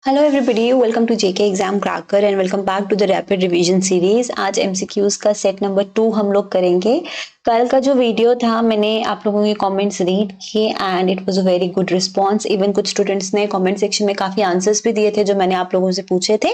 Hello everybody, welcome to JK exam cracker and welcome back to the rapid revision series. आज MCQs का set number 2 हम लोग करेंगे। कल का जो वीडियो था मैंने आप लोगों के कमेंट्स रीड किए and it was a very good response. Even कुछ स्टूडेंट्स ने कमेंट सेक्शन में काफी आंसर्स भी दिए थे जो मैंने आप लोगों से पूछे थे,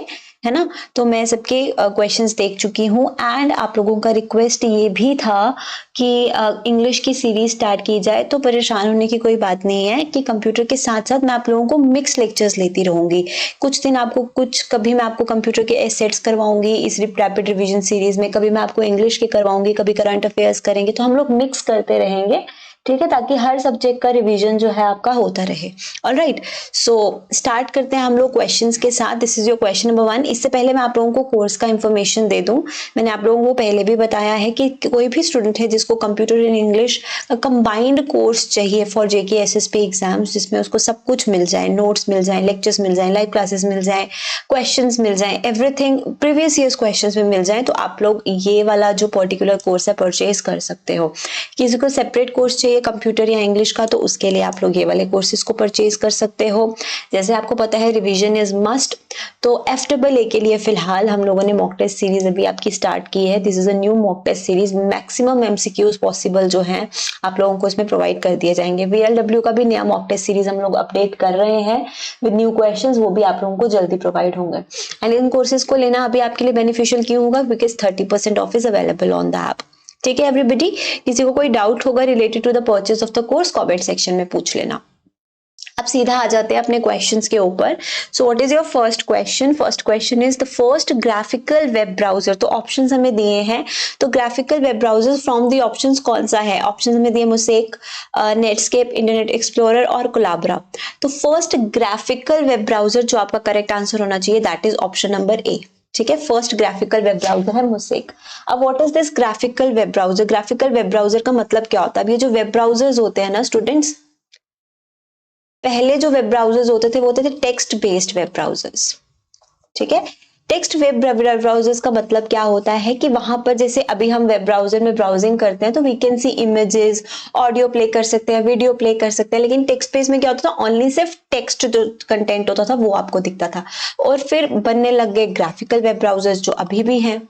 है ना। तो मैं सबके क्वेश्चंस देख चुकी हूँ एंड आप लोगों का रिक्वेस्ट ये भी था कि इंग्लिश की सीरीज स्टार्ट की जाए। तो परेशान होने की कोई बात नहीं है कि कंप्यूटर के साथ साथ मैं आप लोगों को मिक्स लेक्चर्स लेती रहूंगी। कुछ दिन आपको कभी मैं आपको कंप्यूटर के एसेट्स करवाऊंगी इस रैपिड रिवीजन सीरीज में, कभी मैं आपको इंग्लिश के करवाऊंगी, कभी करंट अफेयर्स करेंगे। तो हम लोग मिक्स करते रहेंगे, ठीक है, ताकि हर सब्जेक्ट का रिवीजन जो है आपका होता रहे। ऑलराइट, सो स्टार्ट करते हैं हम लोग क्वेश्चंस के साथ। This is your question number 1। इससे पहले मैं आप लोगों को कोर्स का इंफॉर्मेशन दे दूं। मैंने आप लोगों को पहले भी बताया है कि कोई भी स्टूडेंट है जिसको कंप्यूटर इन इंग्लिश का कंबाइंड कोर्स चाहिए फॉर जेके एसएसपी एग्जाम्स, जिसमें उसको सब कुछ मिल जाए, नोट्स मिल जाए, लेक्चर्स मिल जाए, लाइव क्लासेस मिल जाए, क्वेश्चंस मिल जाए, एवरीथिंग प्रीवियस ईयर्स क्वेश्चंस में मिल जाए, तो आप लोग ये वाला जो पर्टिकुलर कोर्स है परचेज कर सकते हो। किसी को सेपरेट कोर्स चाहिए कंप्यूटर या इंग्लिश का, तो उसके लिए आप लोग ये वाले कोर्सेज को परचेज कर सकते हो। जैसे आपको पता है रिवीजन इज मस्ट, तो FAA के लिए फिलहाल हम लोगों ने मॉक टेस्ट सीरीज अभी आपकी स्टार्ट की है। This is a new mock test series. Maximum MCQs possible जो हैं आप लोगों को इसमें प्रोवाइड कर दिए जाएंगे। VLW का भी नया मॉक टेस्ट सीरीज हम लोग अपडेट कर रहे हैं विद न्यू क्वेश्चंस, वो भी आप लोगों को जल्दी प्रोवाइड होंगे। एंड इन कोर्सेज को लेना अभी आपके लिए बेनिफिशियल क्यों होगा? Because 30% off is available on the app. ठीक है एवरीबॉडी, किसी को कोई डाउट होगा related to the purchase of the course comment section में पूछ लेना। अब सीधा आ जाते हैं अपने क्वेश्चंस के ऊपर। So what is your first question? First question is the first graphical web browser. तो ऑप्शंस हमें दिए हैं, तो graphical web browser from the options कौन सा है? ऑप्शंस हमें दिए मोज़ेक, नेटस्केप, इंटरनेट एक्सप्लोरर और कोलाब्रा। तो फर्स्ट ग्राफिकल वेब ब्राउजर जो आपका करेक्ट आंसर होना चाहिए दैट इज ऑप्शन नंबर ए। ठीक है, फर्स्ट ग्राफिकल वेब ब्राउजर है मोज़ेक। अब what is this graphical web browser? Graphical web browser का मतलब क्या होता है? अब ये जो वेब ब्राउजर्स होते हैं ना स्टूडेंट्स, पहले जो वेब ब्राउजर्स होते थे वो होते थे टेक्स्ट बेस्ड वेब ब्राउजर्स। ठीक है, टेक्स्ट वेब ब्राउजर्स का मतलब क्या होता है कि वहां पर जैसे अभी हम वेब ब्राउजर में ब्राउजिंग करते हैं तो we can see images, audio play कर सकते हैं, वीडियो प्ले कर सकते हैं, लेकिन टेक्स्ट बेस में क्या होता था? ओनली सिर्फ टेक्स्ट जो कंटेंट होता था वो आपको दिखता था। और फिर बनने लग गए ग्राफिकल वेब ब्राउजर्स जो अभी भी हैं।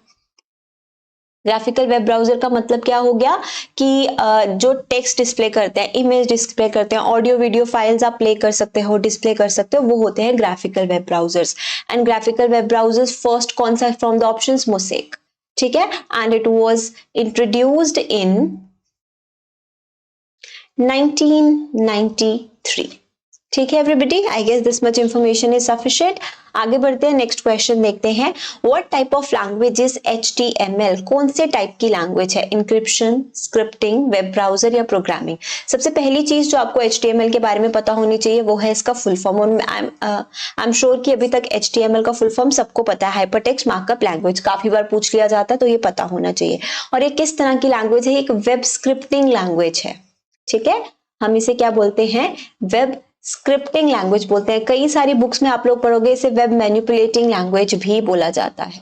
ग्राफिकल वेब ब्राउजर का मतलब क्या हो गया कि जो टेक्स्ट डिस्प्ले करते हैं, इमेज डिस्प्ले करते हैं, ऑडियो वीडियो फाइल्स आप प्ले कर सकते हो, डिस्प्ले कर सकते हो, वो होते हैं graphical web browsers. And graphical web browsers first कौन सा फ्रॉम द ऑप्शंस? मोज़ेक। ठीक है, and it was introduced in 1993। ठीक है everybody, I guess this much information is sufficient. आगे बढ़ते हैं, नेक्स्ट क्वेश्चन देखते हैं। What type of language is HTML? कौन से टाइप की लैंग्वेज है? इंक्रिप्शन, स्क्रिप्टिंग, वेब ब्राउजर या प्रोग्रामिंग? सबसे पहली चीज जो आपको HTML के बारे में पता होनी चाहिए वो है इसका फुल फॉर्म। और आई एम श्योर कि अभी तक HTML का फुल फॉर्म सबको पता है, हाइपरटेक्स्ट मार्कअप लैंग्वेज। काफी बार पूछ लिया जाता है तो ये पता होना चाहिए। और ये किस तरह की लैंग्वेज है? एक वेब स्क्रिप्टिंग लैंग्वेज है। ठीक है, हम इसे क्या बोलते हैं? वेब स्क्रिप्टिंग लैंग्वेज बोलते हैं। कई सारी बुक्स में आप लोग पढ़ोगे इसे वेब मैनिपुलेटिंग लैंग्वेज भी बोला जाता है,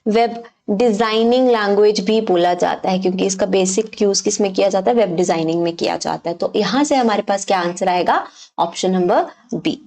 वेब डिजाइनिंग लैंग्वेज भी बोला जाता है, क्योंकि इसका बेसिक यूज किस में किया जाता है? वेब डिजाइनिंग में किया जाता है। तो यहां से हमारे पास क्या आंसर आएगा? Option number B.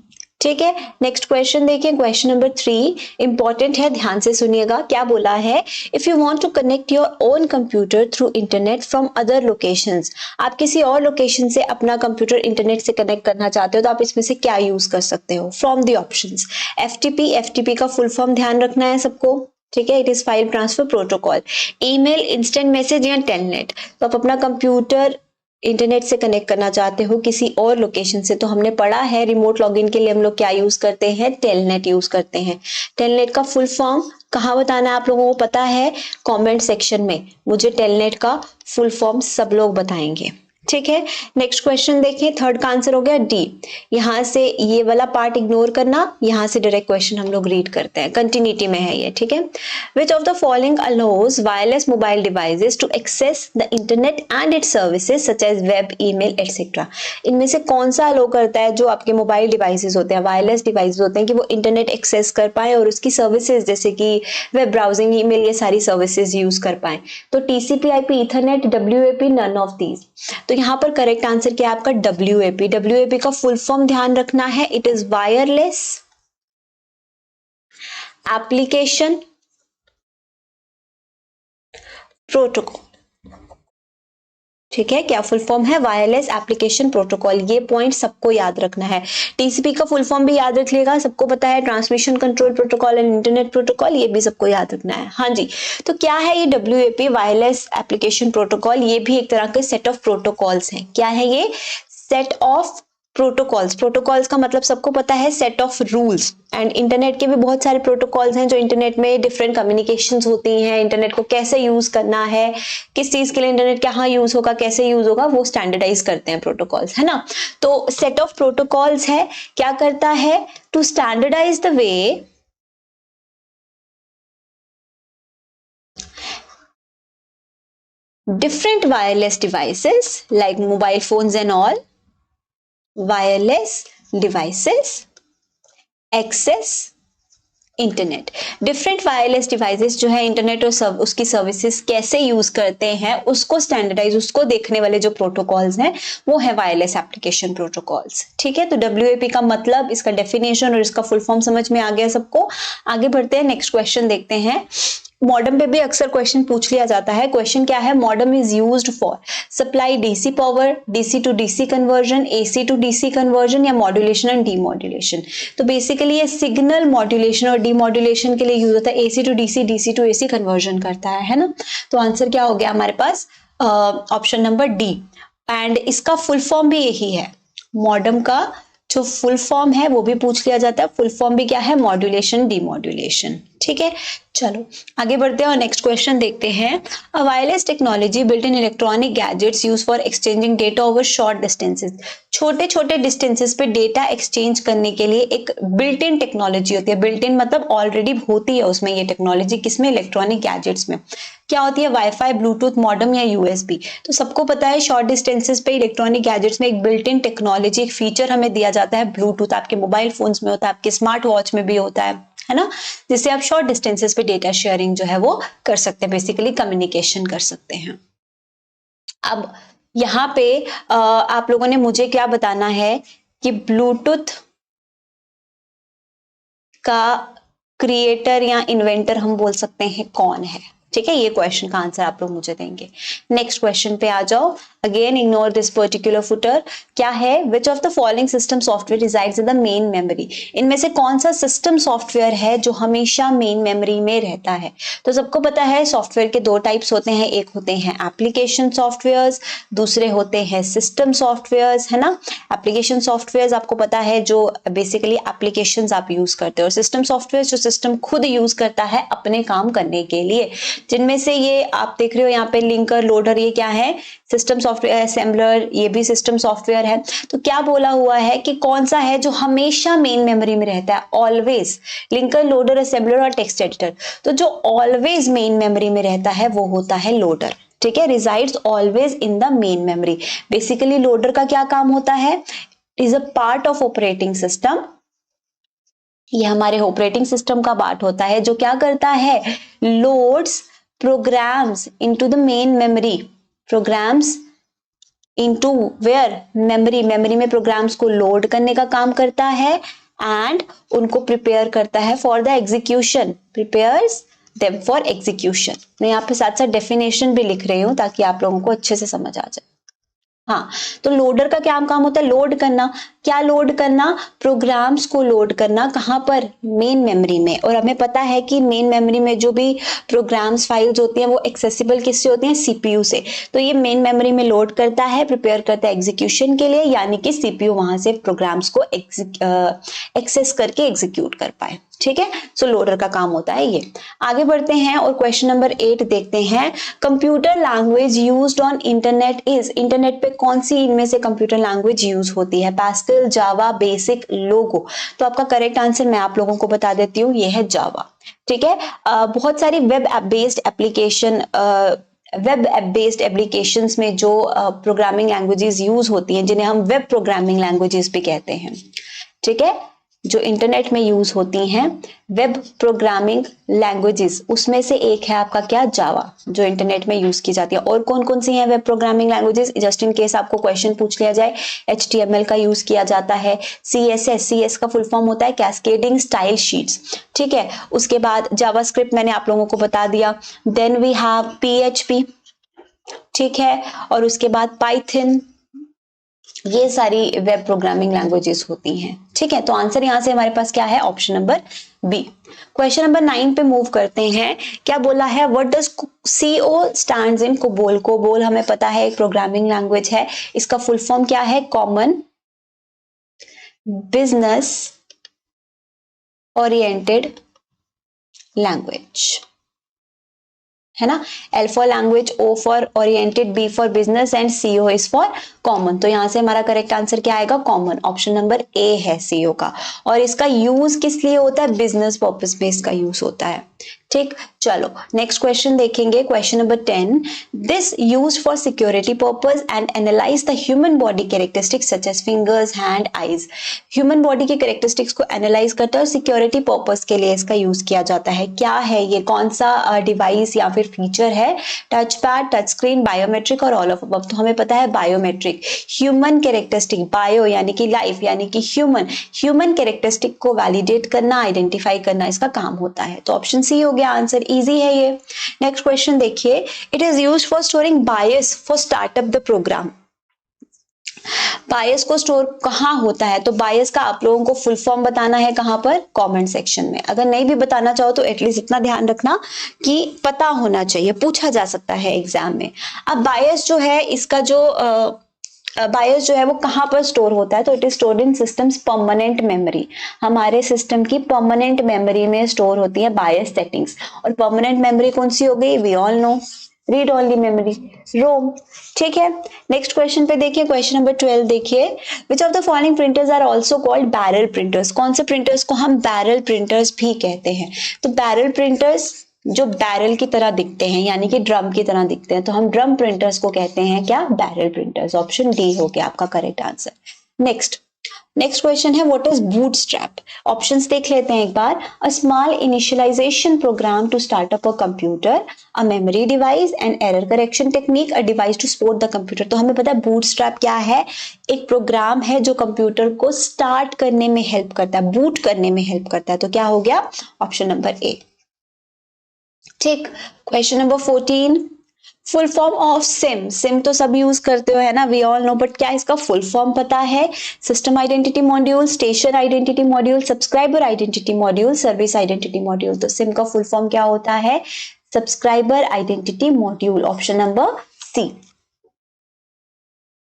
ठीक है, नेक्स्ट क्वेश्चन देखिए, क्वेश्चन नंबर 3 इंपॉर्टेंट है, ध्यान से सुनिएगा। क्या बोला है? If you want to connect your own computer through internet from other locations. आप किसी और लोकेशन से अपना कंप्यूटर इंटरनेट से कनेक्ट करना चाहते हो तो आप इसमें से क्या यूज कर सकते हो? From the options. FTP का फुल फॉर्म ध्यान रखना है सबको। ठीक है, it is file transfer protocol. Email, instant message या टेलनेट। तो आप अपना कंप्यूटर इंटरनेट से कनेक्ट करना चाहते हो किसी और लोकेशन से, तो हमने पढ़ा है रिमोट लॉगिन के लिए हम लोग क्या यूज करते हैं? टेलनेट यूज करते हैं। टेलनेट का फुल फॉर्म कहाँ बताना है आप लोगों को पता है? कमेंट सेक्शन में मुझे टेलनेट का फुल फॉर्म सब लोग बताएंगे। ठीक है, नेक्स्ट क्वेश्चन देखें, थर्ड का आंसर हो गया डी। यहां से ये वाला पार्ट इग्नोर करना, यहां से डायरेक्ट क्वेश्चन हम लोग रीड करते हैं, कंटिन्यूटी में है ये। ठीक है, which of the following allows wireless mobile devices to access the internet and its services such as web, email etcetera? इनमें से कौन सा अलाउ करता है जो आपके मोबाइल डिवाइसेस होते हैं, वायरलेस डिवाइसेस होते हैं, कि वो इंटरनेट एक्सेस कर पाए और उसकी सर्विसेज जैसे कि वेब ब्राउजिंग, ईमेल, ये सारी सर्विसेज यूज कर पाए? तो TCP/IP, Ethernet, WAP, none of these. तो तो यहाँ पर करेक्ट आंसर क्या है आपका WAP। WAP का फुल फॉर्म ध्यान रखना है, it is wireless application protocol. ठीक है, क्या फुल फॉर्म है? Wireless application protocol. ये पॉइंट सबको याद रखना है। टीसीपी का फुल फॉर्म भी याद रख लेगा, सबको पता है, transmission control protocol and internet protocol, ये भी सबको याद रखना है। हाँ जी, तो क्या है ये WAP वायरलेस एप्लीकेशन प्रोटोकॉल? ये भी एक तरह के सेट ऑफ प्रोटोकॉल्स हैं। क्या है ये? Set of protocols. प्रोटोकॉल्स का मतलब सबको पता है set of rules. And internet के भी बहुत सारे प्रोटोकॉल्स हैं जो इंटरनेट में डिफरेंट कम्युनिकेशंस होती हैं, इंटरनेट को कैसे यूज करना है, किस चीज के लिए इंटरनेट कहाँ यूज होगा, कैसे यूज होगा, वो स्टैंडर्डाइज करते हैं प्रोटोकॉल्स, है ना। तो सेट ऑफ प्रोटोकॉल्स है, क्या करता है? To standardize the way different wireless devices like mobile phones and all wireless devices access internet. Different wireless devices जो है इंटरनेट और उसकी सर्विसेज कैसे यूज करते हैं उसको स्टैंडर्डाइज, उसको देखने वाले जो प्रोटोकॉल्स हैं वो है वायरलेस एप्लीकेशन प्रोटोकॉल्स। ठीक है, तो WAP का मतलब, इसका डेफिनेशन और इसका फुल फॉर्म समझ में आ गया सबको। आगे बढ़ते हैं, नेक्स्ट क्वेश्चन देखते हैं। मॉडेम पे भी अक्सर क्वेश्चन पूछ लिया जाता है। क्वेश्चन क्या है? Modem is used for supply DC power, DC to DC conversion, AC to DC conversion या मॉड्यूलेशन एंड डीमॉड्यूलेशन। तो बेसिकली ये सिग्नल मॉड्यूलेशन और डीमॉड्यूलेशन के लिए यूज होता है। AC to DC, DC to AC conversion करता है ना। तो आंसर क्या हो गया हमारे पास? Option number D। एंड इसका फुल फॉर्म भी यही है। मॉडेम का जो फुल फॉर्म है वो भी पूछ लिया जाता है। फुल फॉर्म भी क्या है? Modulation demodulation. ठीक है, चलो आगे बढ़ते हैं और नेक्स्ट क्वेश्चन देखते हैं। A wireless technology built in electronic gadgets use for exchanging data over short distances. छोटे छोटे डिस्टेंसेस पे डेटा एक्सचेंज करने के लिए एक बिल्ट इन टेक्नोलॉजी होती है। बिल्ट इन मतलब ऑलरेडी होती है उसमें ये टेक्नोलॉजी। किसमें? इलेक्ट्रॉनिक गैजेट्स में। क्या होती है? वाईफाई, ब्लूटूथ, मॉडेम या USB। तो सबको पता है शॉर्ट डिस्टेंसेस पे इलेक्ट्रॉनिक गैजेट्स में एक बिल्ट इन टेक्नोलॉजी, एक फीचर हमें दिया जाता है। ब्लूटूथ आपके मोबाइल फोन्स में होता है, आपके स्मार्ट वॉच में भी होता है ना, जिससे आप शॉर्ट डिस्टेंसेस पे डेटा शेयरिंग जो है वो कर सकते हैं, बेसिकली कम्युनिकेशन कर सकते हैं। अब यहाँ पे आप लोगों ने मुझे क्या बताना है कि ब्लूटूथ का क्रिएटर या इन्वेंटर हम बोल सकते हैं कौन है। ठीक है, ये क्वेश्चन का आंसर आप लोग मुझे देंगे। नेक्स्ट क्वेश्चन पे आ जाओ। Again ignore this particular footer. क्या है? Which of the following system software resides in the main memory. इनमें से कौन सा सिस्टम सॉफ्टवेयर है जो हमेशा मेन मेमोरी में रहता है? तो सबको पता है सॉफ्टवेयर के दो टाइप्स होते हैं। एक होते हैं एप्लीकेशन सॉफ्टवेयर, दूसरे होते हैं सिस्टम सॉफ्टवेयर, है ना। एप्लीकेशन सॉफ्टवेयर आपको पता है जो बेसिकली एप्लीकेशंस आप यूज करते हो, और सिस्टम सॉफ्टवेयर जो सिस्टम खुद यूज करता है अपने काम करने के लिए, जिनमें से ये आप देख रहे हो यहाँ पे लिंकर, लोडर, ये क्या है? System software. असेंबलर, ये भी सिस्टम सॉफ्टवेयर है। तो क्या बोला हुआ है कि कौन सा है जो हमेशा मेन मेमोरी में रहता है? ऑलवेज। लिंकर, लोडर, असेंबलर और टेक्स्ट एडिटर। तो जो ऑलवेज मेन मेमोरी में रहता है वो होता है लोडर। ठीक है, resides always in the main memory. Basically loader का क्या काम होता है? Is a part of operating system. ये हमारे ऑपरेटिंग सिस्टम का पार्ट होता है जो क्या करता है? Loads programs into the main memory. Programs into where? Memory. Memory में प्रोग्राम्स को लोड करने का काम करता है एंड उनको प्रिपेयर करता है for the execution. Prepares them for execution. मैं यहाँ पे साथ साथ डेफिनेशन भी लिख रही हूँ ताकि आप लोगों को अच्छे से समझ आ जाए। हाँ, तो लोडर का क्या काम होता है? लोड करना। क्या लोड करना? प्रोग्राम्स को लोड करना। कहाँ पर? मेन मेमोरी में। और हमें पता है कि मेन मेमोरी में जो भी प्रोग्राम्स फाइल्स होती हैं वो एक्सेसिबल किससे होती हैं? CPU से। तो ये मेन मेमोरी में लोड करता है, प्रिपेयर करता है एग्जीक्यूशन के लिए, यानी कि CPU वहां से प्रोग्राम्स को एक्सेस करके एग्जीक्यूट कर पाए। ठीक है, सो लोडर का काम होता है ये। आगे बढ़ते हैं और क्वेश्चन नंबर 8 देखते हैं। Computer language used on internet is. Internet पे कौन सी इनमें से कंप्यूटर लैंग्वेज यूज होती है? पास्कल, जावा, बेसिक, लोगो। तो आपका करेक्ट आंसर मैं आप लोगों को बता देती हूँ, ये है जावा। ठीक है, बहुत सारी वेब बेस्ड एप्लीकेशंस में जो प्रोग्रामिंग लैंग्वेजेस यूज होती हैं जिन्हें हम वेब प्रोग्रामिंग लैंग्वेजेस भी कहते हैं। ठीक है, जो इंटरनेट में यूज होती हैं वेब प्रोग्रामिंग लैंग्वेजेस, उसमें से एक है आपका क्या, जावा, जो इंटरनेट में यूज की जाती है। और कौन कौन सी हैं web programming languages, just in case आपको क्वेश्चन पूछ लिया जाए, HTML का यूज किया जाता है, CSS का फुल फॉर्म होता है कैस्केडिंग स्टाइल शीट्स, ठीक है। उसके बाद जावास्क्रिप्ट मैंने आप लोगों को बता दिया, देन वी हैव PHP, ठीक है, और उसके बाद पाइथन, ये सारी वेब प्रोग्रामिंग लैंग्वेजेस होती हैं, ठीक है। तो आंसर यहां से हमारे पास क्या है, option number B. Question number 9 पे मूव करते हैं। क्या बोला है, what does CO stands in COBOL. COBOL हमें पता है एक प्रोग्रामिंग लैंग्वेज है, इसका फुल फॉर्म क्या है, कॉमन बिजनेस ओरिएंटेड लैंग्वेज, है ना। L for language, O for oriented, B for business and CO is for common. तो यहां से हमारा करेक्ट आंसर क्या आएगा, कॉमन, ऑप्शन नंबर A है CO का। और इसका यूज किस लिए होता है, बिजनेस पर्पस में इसका यूज होता है, ठीक। चलो नेक्स्ट क्वेश्चन देखेंगे, question number 10, this used for security purpose and analyse the human body characteristics such as fingers, hand, eyes. Human body के कैरेक्टरिस्टिक्स को एनालाइज करता है और सिक्योरिटी पर्पस के लिए इसका यूज किया जाता है। क्या है ये, कौन सा डिवाइस या फिर फीचर है, touch pad, touch screen, biometric और ऑल ऑफ अबव। तो हमें पता है बायोमेट्रिक। ह्यूमन कैरेक्टरिस्टिक, बायो यानी कि लाइफ यानी कि ह्यूमन कैरेक्टरिस्टिक को वैलिडेट करना, आइडेंटिफाई करना इसका काम होता है। तो ऑप्शन सी हो गया आंसर, इजी है ये। नेक्स्ट क्वेश्चन देखिए, it is used for storing BIOS for startup the program. BIOS को स्टोर कहां होता है, तो बायस का आप लोगों को फुल फॉर्म बताना है कहां पर, कमेंट सेक्शन में। अगर नहीं भी बताना चाहो तो एटलीस्ट इतना ध्यान रखना कि पता होना चाहिए, पूछा जा सकता है एग्जाम में। अब बायस जो है, इसका जो बायस जो है वो कहां पर स्टोर होता है, तो it is stored in system's permanent memory. हमारे सिस्टम की परमानेंट मेमोरी में स्टोर होती है बायस सेटिंग्स। और परमानेंट मेमोरी कौन सी हो गई, we all know, read only memory, ROM, ठीक है। नेक्स्ट क्वेश्चन पे देखिए, क्वेश्चन नंबर 12 देखिए, which of the following printers are also called barrel printers. कौन से प्रिंटर्स को हम बैरल प्रिंटर्स भी कहते हैं, तो बैरल प्रिंटर्स जो बैरल की तरह दिखते हैं यानी कि ड्रम की तरह दिखते हैं, तो हम ड्रम प्रिंटर्स को कहते हैं क्या, बैरल प्रिंटर्स। ऑप्शन डी हो गया आपका करेक्ट आंसर। नेक्स्ट क्वेश्चन है, व्हाट इज बूटस्ट्रैप। ऑप्शंस देख लेते हैं एक बार, a small initialisation program to start up a computer, a memory device, an error correction technique, a device to support the computer. तो हमें पता है बूटस्ट्रैप क्या है, एक प्रोग्राम है जो कंप्यूटर को स्टार्ट करने में हेल्प करता है, बूट करने में हेल्प करता है। तो क्या हो गया, ऑप्शन नंबर ए, ठीक। Question number 14, full form of SIM. SIM तो सब यूज करते हो है ना, वी ऑल नो, बट क्या इसका फुल फॉर्म पता है, system identity module, station identity module, subscriber identity module, service identity module. तो सिम का फुल फॉर्म क्या होता है, subscriber identity module, option number C.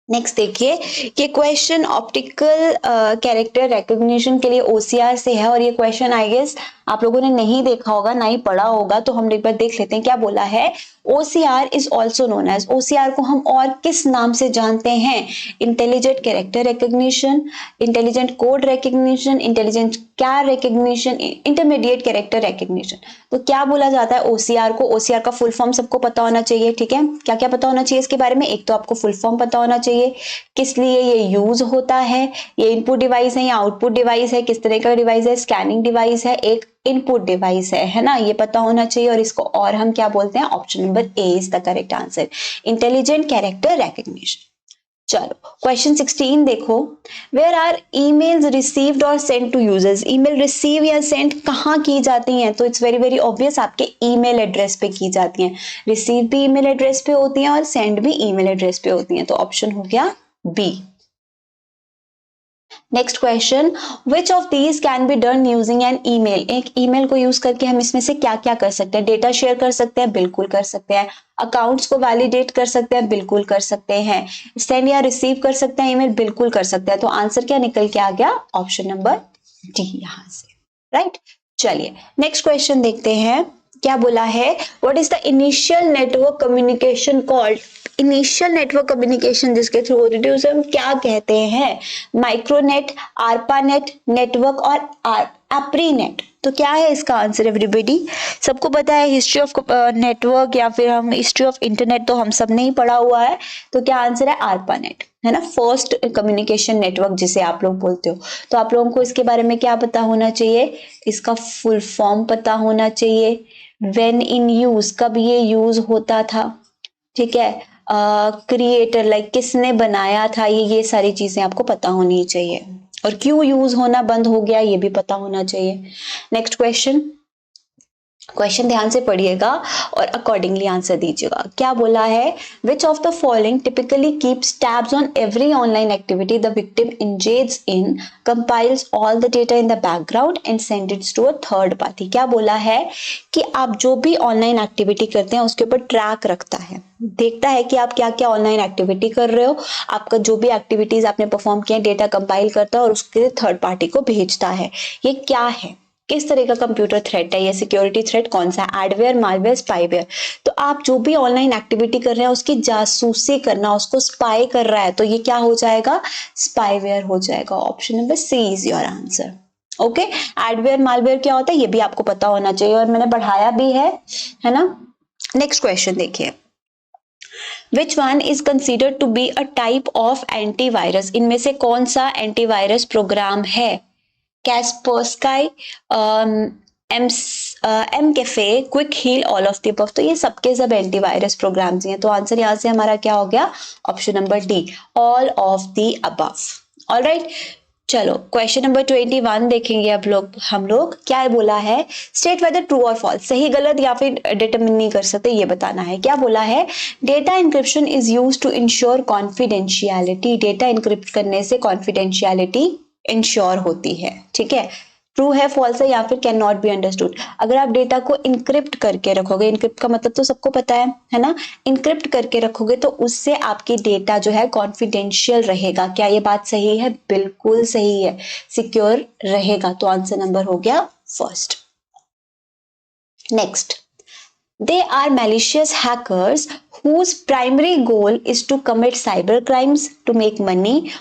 Next देखिए, ये क्वेश्चन ऑप्टिकल कैरेक्टर रिकॉग्निशन के लिए OCR से है, और ये क्वेश्चन आई गेस आप लोगों ने नहीं देखा होगा, ना ही पढ़ा होगा, तो हम एक बार देख लेते हैं। क्या बोला है, OCR is also known as, OCR को हम और किस नाम से जानते हैं, intelligent character recognition, intelligent code recognition, intelligent car recognition, intermediate character recognition. तो क्या बोला जाता है OCR को, OCR का फुल फॉर्म सबको पता होना चाहिए, ठीक है। क्या क्या पता होना चाहिए इसके बारे में, एक तो आपको फुल फॉर्म पता होना चाहिए, किस लिए ये यूज होता है, ये इनपुट डिवाइस है या आउटपुट डिवाइस है, किस तरह का डिवाइस है, स्कैनिंग डिवाइस है, एक इनपुट डिवाइस है ना, ये पता होना चाहिए। और इसको और हम क्या बोलते हैं, option number A is the correct answer, intelligent character recognition. चलो क्वेश्चन 16 देखो, वेयर आर ईमेल्स रिसीव्ड और send to users. Email receive या सेंड कहाँ की जाती हैं, तो इट्स वेरी वेरी ऑब्वियस, आपके ईमेल एड्रेस पे की जाती हैं। रिसीव भी ईमेल एड्रेस पे होती हैं और सेंड भी ईमेल एड्रेस पे होती हैं, तो ऑप्शन हो गया B. Next question, which of these can be done using an email. एक ईमेल को यूज करके हम इसमें से क्या क्या कर सकते हैं, डेटा शेयर कर सकते हैं, बिल्कुल कर सकते हैं, अकाउंट्स को वैलिडेट कर सकते हैं, बिल्कुल कर सकते हैं, सेंड या रिसीव कर सकते हैं ईमेल, बिल्कुल कर सकते हैं। तो आंसर क्या निकल के आ गया, ऑप्शन नंबर डी यहां से, राइट। चलिए नेक्स्ट क्वेश्चन देखते हैं, क्या बोला है, what is the initial network communication called. Initial network communication जिसके थ्रू होती है उसे हम क्या कहते हैं, माइक्रोनेट, आरपानेट, नेटवर्क और एप्रीनेट। तो क्या है इसका आंसर एवरीबॉडी? सबको पता है हिस्ट्री ऑफ नेटवर्क या फिर हम हिस्ट्री ऑफ इंटरनेट तो हम सब ने ही पढ़ा हुआ है। तो क्या आंसर है? आरपानेट, है ना, फर्स्ट कम्युनिकेशन नेटवर्क जिसे आप लोग बोलते हो। तो आप लोगों को इसके बारे में क्या पता होना चाहिए? इसका फुल फॉर्म पता होना चाहिए। व्हेन इन यूज, कब ये यूज होता था, ठीक है। क्रिएटर लाइक किसने बनाया था, ये सारी चीजें आपको पता होनी चाहिए। और क्यों यूज होना बंद हो गया ये भी पता होना चाहिए। नेक्स्ट क्वेश्चन ध्यान से पढ़िएगा और अकॉर्डिंगली आंसर दीजिएगा। क्या बोला है? Which of the following typically keeps tabs on every online activity the victim engage in, compiles all the data in the background and send its to a third party. क्या बोला है कि आप जो भी ऑनलाइन एक्टिविटी करते हैं उसके ऊपर ट्रैक रखता है, देखता है कि आप क्या क्या ऑनलाइन एक्टिविटी कर रहे हो, आपका जो भी एक्टिविटीज आपने परफॉर्म किया डेटा कंपाइल करता है और उसके थर्ड पार्टी को भेजता है। ये क्या है? किस तरह का कंप्यूटर थ्रेट है? ये सिक्योरिटी थ्रेट कौन सा? Adware, malware, spyware. तो आप जो भी ऑनलाइन एक्टिविटी कर रहे हैं उसकी जासूसी करना, उसको स्पाई कर रहा है, तो ये क्या हो जाएगा? स्पाईवेयर हो जाएगा। Option number C is your answer. Okay, adware malware क्या होता है ये भी आपको पता होना चाहिए और मैंने बढ़ाया भी है ना। नेक्स्ट क्वेश्चन देखिए, Which one is considered to be a type of antivirus? इनमें से कौन सा एंटीवायरस प्रोग्राम है? Kaspersky, McAfee, Quick Heal, all of the above. तो ये सबके सब एंटीवायरस प्रोग्राम्स हैं। तो आंसर यहाँ से हमारा क्या हो गया? Option number D, all of the above. Alright, चलो क्वेश्चन नंबर 21 देखेंगे अब हम लोग क्या बोला है? स्टेट वेदर ट्रू और फॉल्स, सही गलत या फिर डिटरमिन नहीं कर सकते, ये बताना है। क्या बोला है? Data encryption is used to ensure confidentiality. Data encrypt करने से कॉन्फिडेंशियलिटी इंश्योर होती है, ठीक है। ट्रू है, फॉल्स है या फिर कैन नॉट बी अंडरस्टूड। अगर आप डेटा को इंक्रिप्ट करके रखोगे, इंक्रिप्ट का मतलब तो सबको पता है ना, इंक्रिप्ट करके रखोगे तो उससे आपकी डेटा जो है कॉन्फिडेंशियल रहेगा। क्या ये बात सही है? बिल्कुल सही है, सिक्योर रहेगा। तो आंसर नंबर हो गया first. Next, they are malicious hackers whose primary goal is to commit cyber crimes to make money.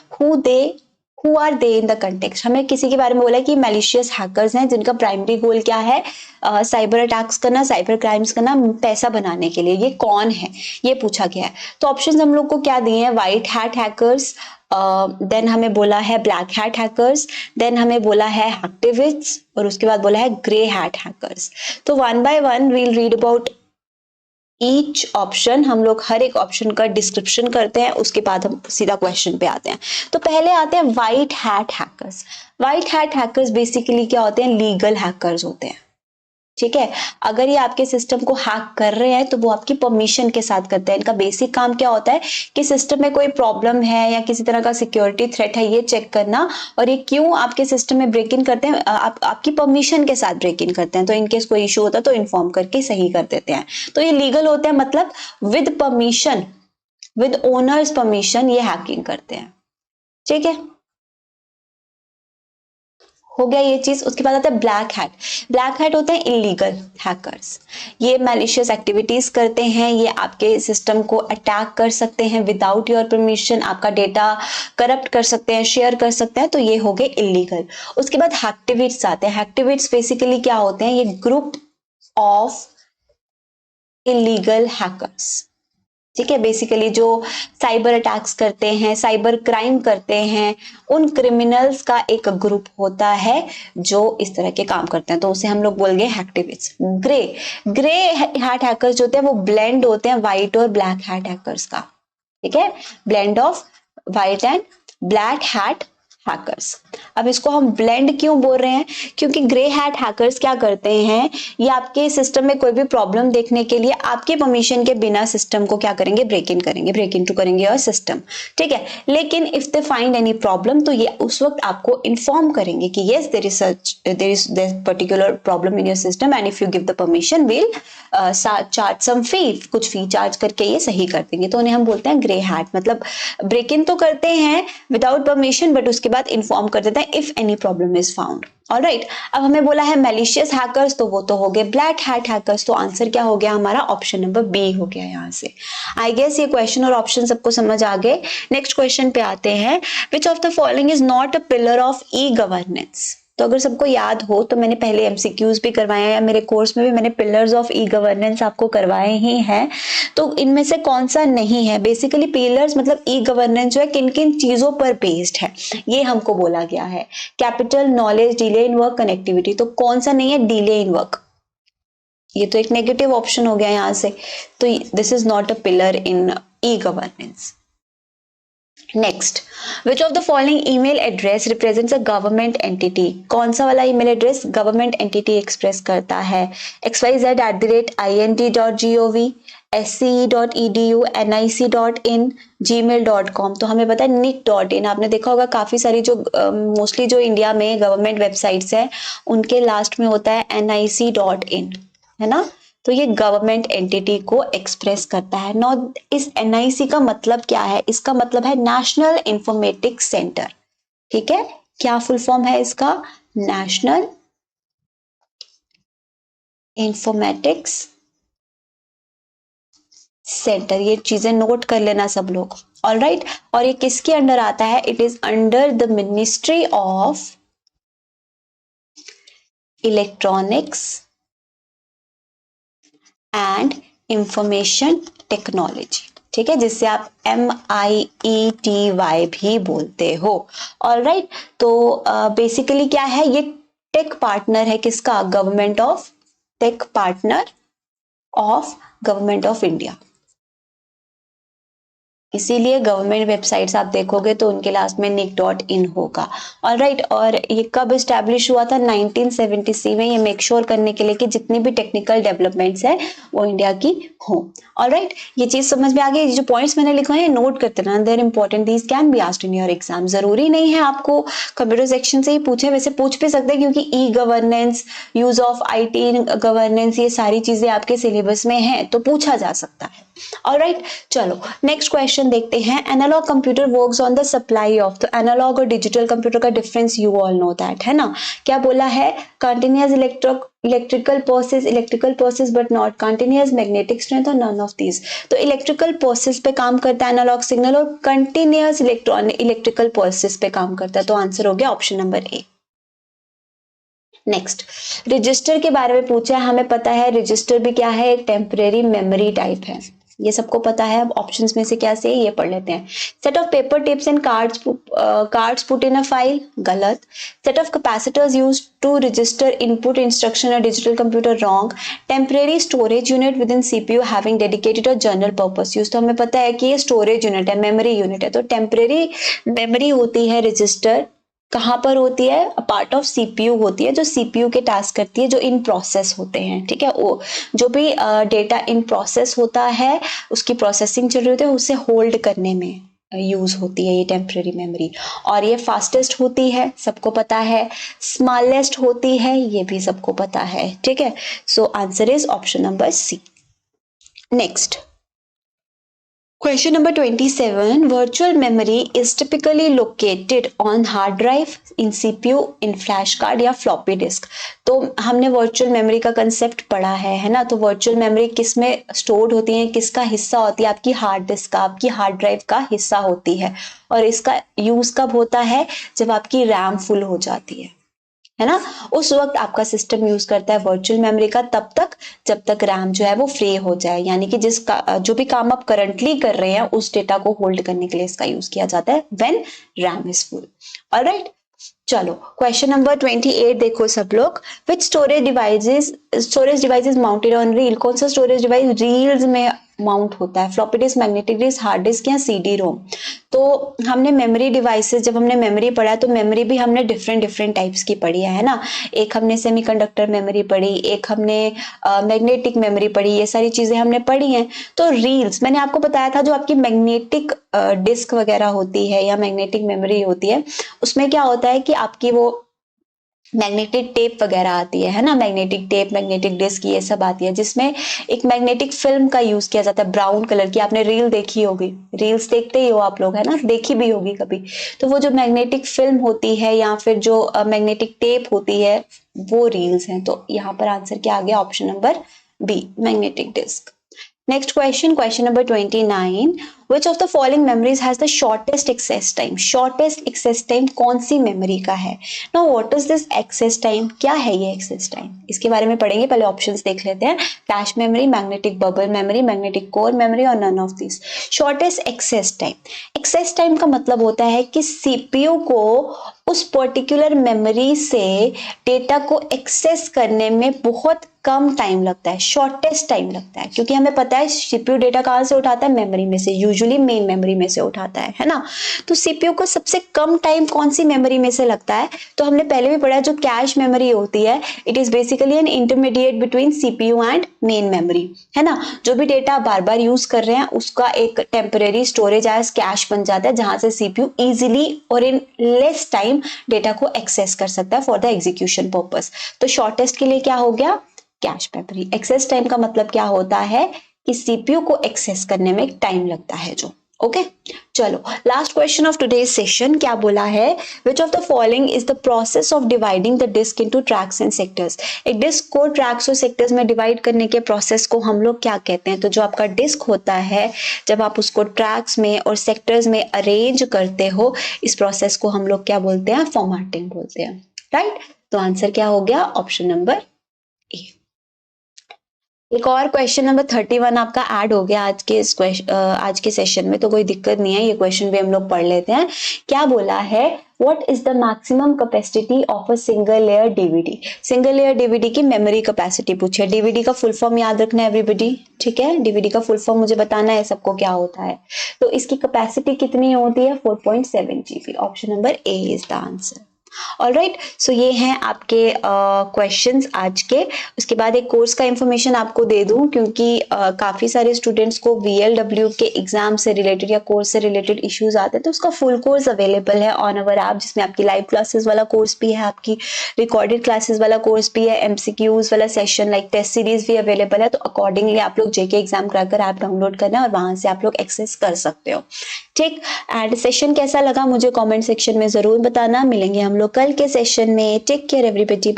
Who are they in the context? हमें किसी के बारे में बोला कि malicious hackers हैं जिनका प्राइमरी गोल क्या है? साइबर अटैक्स करना, साइबर क्राइम्स करना, पैसा बनाने के लिए। ये कौन है ये पूछा गया है। तो ऑप्शन हम लोग को क्या दिए हैं? व्हाइट हैट हैकर्स, देन हमें बोला है ब्लैक हैट हैकर्स, देन हमें बोला है हैक्टिविस्ट्स और उसके बाद बोला है ग्रे हैट हैकर्स। तो one by one we'll read about each option. हम लोग हर एक ऑप्शन का डिस्क्रिप्शन करते हैं, उसके बाद हम सीधा क्वेश्चन पे आते हैं। तो पहले आते हैं white hat hackers. White hat hackers basically क्या होते हैं? लीगल हैकर्स होते हैं, ठीक है। अगर ये आपके सिस्टम को हैक कर रहे हैं तो वो आपकी परमिशन के साथ करते हैं। इनका बेसिक काम क्या होता है कि सिस्टम में कोई प्रॉब्लम है या किसी तरह का सिक्योरिटी थ्रेट है ये चेक करना, और ये क्यों आपके सिस्टम में ब्रेक इन करते हैं? आपकी परमिशन के साथ ब्रेक इन करते हैं। तो इनकेस कोई इशू होता है तो इन्फॉर्म करके सही कर देते हैं। तो ये लीगल होते हैं, मतलब with permission, with owners permission ये हैकिंग करते हैं, ठीक है। हो गया ये चीज। उसके बाद आता है ब्लैक हैट। ब्लैक हैट होते हैं इलीगल हैकर्स। ये मैलिशियस एक्टिविटीज करते हैं, ये आपके सिस्टम को अटैक कर सकते हैं विदाउट योर परमिशन, आपका डेटा करप्ट कर सकते हैं, शेयर कर सकते हैं। तो ये हो गए इलीगल। उसके बाद हैक्टिविट्स आते हैं। हैक्टिविट्स बेसिकली क्या होते हैं? ये ग्रुप ऑफ इलीगल हैकर्स, ठीक है। बेसिकली जो साइबर अटैक्स करते हैं, साइबर क्राइम करते हैं, उन क्रिमिनल्स का एक ग्रुप होता है जो इस तरह के काम करते हैं। तो उसे हम लोग बोल गए हैक्टिविस्ट। ग्रे हैट हैकर्स जो होते हैं वो ब्लेंड होते हैं व्हाइट और ब्लैक हैट हैकर्स का, ठीक है। Blend of white and black hat hackers. अब इसको हम ब्लेंड क्यों बोल रहे हैं? क्योंकि ग्रे हैट हैकर्स क्या करते हैं, ये आपके सिस्टम में कोई भी प्रॉब्लम देखने के लिए आपके परमिशन के बिना सिस्टम को क्या करेंगे? ब्रेक इन करेंगे, ब्रेक इन टू करेंगे और सिस्टम, ठीक है। लेकिन if they find any problem तो ये उस वक्त आपको इन्फॉर्म करेंगे कि yes there is particular problem in your system and if you give the permission will charge some fee, कुछ फी चार्ज करके ये सही कर देंगे। तो उन्हें हम बोलते हैं ग्रे हैट। मतलब ब्रेक इन तो करते हैं विदाउट परमिशन बट उसके बाद इन्फॉर्म कर देते हैं if any problem is found. Alright, अब हमें बोला है मैलिशियस हैकर्स, तो वो तो हो गए ब्लैक हैट हैकर्स। तो आंसर क्या हो गया हमारा? ऑप्शन नंबर बी हो गया यहाँ से। आई गेस ये क्वेश्चन और ऑप्शन सबको समझ आ गए। नेक्स्ट क्वेश्चन पे आते हैं। विच of the following is not a pillar of e governance? तो अगर सबको याद हो तो मैंने पहले एमसीक्यूज भी करवाए हैं या मेरे कोर्स में भी मैंने पिलर्स ऑफ ई गवर्नेंस आपको करवाए ही हैं। तो इनमें से कौन सा नहीं है? बेसिकली पिलर्स मतलब ई गवर्नेंस जो है किन किन चीजों पर बेस्ड है ये हमको बोला गया है। Capital, knowledge, delay in work, connectivity. तो कौन सा नहीं है? Delay in work. ये तो एक नेगेटिव ऑप्शन हो गया यहां से, तो this is not a pillar in e governance. Next, which of the following email address represents a government entity? कौन सा वाला email address government entity express करता है? xyz@int.gov, sce.edu, nic.in, gmail.com। तो हमें पता है nic.in। आपने देखा होगा काफी सारी जो मोस्टली जो इंडिया में गवर्नमेंट वेबसाइट्स है उनके लास्ट में होता है nic.in, है ना? तो ये गवर्नमेंट एंटिटी को एक्सप्रेस करता है। नौ इस एनआईसी का मतलब क्या है? इसका मतलब है नेशनल इंफॉर्मेटिक्स सेंटर। ठीक है, क्या फुल फॉर्म है इसका? National informatics centre. ये चीजें नोट कर लेना सब लोग। ऑलराइट, और ये किसके अंडर आता है? It is under the ministry of electronics and information technology. ठीक है, जिससे आप MIETY भी बोलते हो। ऑलराइट, तो बेसिकली क्या है? ये टेक पार्टनर है किसका? Government of, tech partner of government of India. इसीलिए गवर्नमेंट वेबसाइट्स आप देखोगे तो उनके लास्ट में nic.in होगा। ऑलराइट, और ये कब स्टैब्लिश हुआ था? 1970 में। ये मेक श्योर करने के लिए कि जितनी भी टेक्निकल डेवलपमेंट्स है वो इंडिया की हो। ऑलराइट, ये चीज समझ में आ गई। जो पॉइंट्स मैंने लिखे हैं नोट करते रहना, there important, these can be asked in your exam. जरूरी नहीं है आपको कंप्यूटर सेक्शन से ही पूछे, वैसे पूछ भी सकते हैं क्योंकि e governance, use of IT governance, ये सारी चीजें आपके सिलेबस में है तो पूछा जा सकता है। ऑलराइट, चलो नेक्स्ट क्वेश्चन देखते हैं। Analogue computer works on the supply of. तो एनालॉग और डिजिटल कंप्यूटर का difference you all know that, है ना? क्या बोला है? Continuous electrical process but not continuous magnetic strength और नन ऑफ दीज। तो इलेक्ट्रिकल प्रोसेस पे काम करता है एनालॉग सिग्नल, और कंटिन्यूअस इलेक्ट्रिकल प्रोसेस पे काम करता है। तो आंसर हो गया option number A. Next, register के बारे में पूछा है। हमें पता है रजिस्टर भी क्या है? एक टेम्परेरी मेमोरी टाइप है, ये सबको पता है। अब ऑप्शंस में से क्या से ये पढ़ लेते हैं। Set of paper tips and cards put in a file, गलत। Set of capacitors used to register input instruction और digital computer, wrong. Temporary storage unit within CPU having dedicated और जनरल पर्पस यूज। तो हमें पता है कि ये storage unit है, मेमोरी यूनिट है। तो टेम्परेरी मेमोरी होती है रजिस्टर, कहाँ पर होती है? पार्ट ऑफ CPU होती है, जो CPU के टास्क करती है, जो इन प्रोसेस होते हैं। ठीक है, वो जो भी डेटा इन प्रोसेस होता है, उसकी प्रोसेसिंग चल रही होती है, उसे होल्ड करने में यूज होती है ये टेम्परेरी मेमोरी। और ये फास्टेस्ट होती है, सबको पता है। स्मॉलेस्ट होती है, ये भी सबको पता है। ठीक है, so answer is option number C. Next, question number 27. Virtual memory is typically located on hard drive, in CPU, in flash card या floppy disk। तो हमने वर्चुअल मेमोरी का कंसेप्ट पढ़ा है ना? तो वर्चुअल मेमोरी किस में स्टोर्ड होती है, किसका हिस्सा होती है? आपकी हार्ड डिस्क का, आपकी हार्ड ड्राइव का हिस्सा होती है। और इसका यूज कब होता है? जब आपकी रैम फुल हो जाती है ना? उस वक्त आपका सिस्टम यूज करता है वर्चुअल मेमोरी का, तब तक जब तक रैम जो है वो फ्री हो जाए। यानी कि जो भी काम आप करंटली कर रहे हैं उस डेटा को होल्ड करने के लिए इसका यूज किया जाता है when RAM is full. Alright, चलो क्वेश्चन नंबर 28 देखो सब लोग। Which storage devices mounted on reel. कौन सा स्टोरेज डिवाइस रील्स में माउंट होता है? Floppy disk, magnetic disk, hard disk या CD रोम। तो हमने मेमोरी डिवाइसेस, जब हमने मेमोरी पढ़ा तो मेमोरी भी हमने डिफरेंट टाइप्स की पढ़ी है ना? एक हमने सेमीकंडक्टर मेमोरी पढ़ी, एक हमने मैग्नेटिक मेमोरी पढ़ी, ये सारी चीजें हमने पढ़ी हैं। तो रील्स मैंने आपको बताया था, जो आपकी मैग्नेटिक डिस्क वगैरह होती है या मैग्नेटिक मेमोरी होती है, उसमें क्या होता है कि आपकी वो मैग्नेटिक टेप वगैरह आती है ना? मैग्नेटिक टेप, मैग्नेटिक डिस्क, ये सब आती है, जिसमें एक मैग्नेटिक फिल्म का यूज किया जाता है, ब्राउन कलर की। आपने रील देखी होगी, रील्स देखते ही हो आप लोग, है ना? देखी भी होगी कभी। तो वो जो मैग्नेटिक फिल्म होती है या फिर जो मैग्नेटिक टेप होती है, वो रील्स हैं। तो यहाँ पर आंसर क्या आ गया? Option number B, magnetic disk. Next question, question number 29, which of the following memories has the shortest access time? Shortest access time कौन सी मेमोरी का है? Now what is this access time? क्या है ये एक्सेस टाइम? इसके बारे में पढ़ेंगे, पहले ऑप्शंस देख लेते हैं। Cache memory, magnetic bubble memory, magnetic core memory और none of this. Shortest access time, access time का मतलब होता है कि सीपीयू को उस पर्टिकुलर मेमोरी से डेटा को एक्सेस करने में बहुत कम टाइम लगता है, शॉर्टेस्ट टाइम लगता है, क्योंकि हमें पता है सीपीयू डेटा कहाँ से उठाता है? मेमोरी में से, यूजुअली मेन मेमोरी में से उठाता है ना। तो सीपीयू को सबसे कम टाइम कौन सी मेमोरी में से लगता है? तो हमने पहले भी पढ़ा, जो कैश मेमोरी होती है, it is basically an intermediate between CPU and main memory, है ना। जो भी डेटा बार बार यूज कर रहे हैं उसका एक टेम्परेरी स्टोरेज एज कैश बन जाता है, जहां से सीपीयू इजिली और इन लेस टाइम डेटा को एक्सेस कर सकता है फॉर द एग्जीक्यूशन पर्पस। तो शॉर्टेस्ट के लिए क्या हो गया? Cache memory. एक्सेस टाइम का मतलब क्या होता है कि सीपीयू को एक्सेस करने में टाइम लगता है जो। ओके चलो, last question of today's session क्या बोला है? Which of the following is the process of dividing the disk into tracks and sectors? एक डिस्क को ट्रैक्स और सेक्टर्स में डिवाइड करने के प्रोसेस को हम लोग क्या कहते हैं? तो जो आपका डिस्क होता है, जब आप उसको ट्रैक्स में और सेक्टर्स में अरेंज करते हो, इस प्रोसेस को हम लोग क्या बोलते हैं? फॉर्मेटिंग बोलते हैं, राइट? तो आंसर क्या हो गया? ऑप्शन नंबर ए। एक और क्वेश्चन नंबर 31 आपका ऐड हो गया आज के सेशन में, तो कोई दिक्कत नहीं है, ये क्वेश्चन भी हम लोग पढ़ लेते हैं। क्या बोला है? What is the maximum capacity of a single layer DVD? Single layer DVD की मेमोरी कैपेसिटी पूछी है। डीवीडी का फुल फॉर्म याद रखना है एवरीबॉडी, ठीक है? डीवीडी का फुल फॉर्म मुझे बताना है सबको क्या होता है। तो इसकी कैपेसिटी कितनी होती है? 4.7 GB। Option number A is the answer. Alright, so ये हैं आपके क्वेश्चंस आज के। उसके बाद एक कोर्स का इंफॉर्मेशन आपको दे दूं, क्योंकि काफ़ी सारे स्टूडेंट्स को VLW के एग्जाम से रिलेटेड या कोर्स से रिलेटेड इश्यूज आते हैं, तो उसका फुल कोर्स अवेलेबल है ऑन अवर ऐप, जिसमें आपकी लाइव क्लासेस वाला कोर्स भी है, आपकी रिकॉर्डेड क्लासेस वाला कोर्स भी है, MCQs वाला सेशन लाइक टेस्ट सीरीज भी अवेलेबल है। तो अकॉर्डिंगली आप लोग JK exam cracker app download करना है और वहां से आप लोग एक्सेस कर सकते हो, ठीक? एंड सेशन कैसा लगा मुझे कमेंट सेक्शन में जरूर बताना। मिलेंगे हम लोग कल के सेशन में। Take care everybody.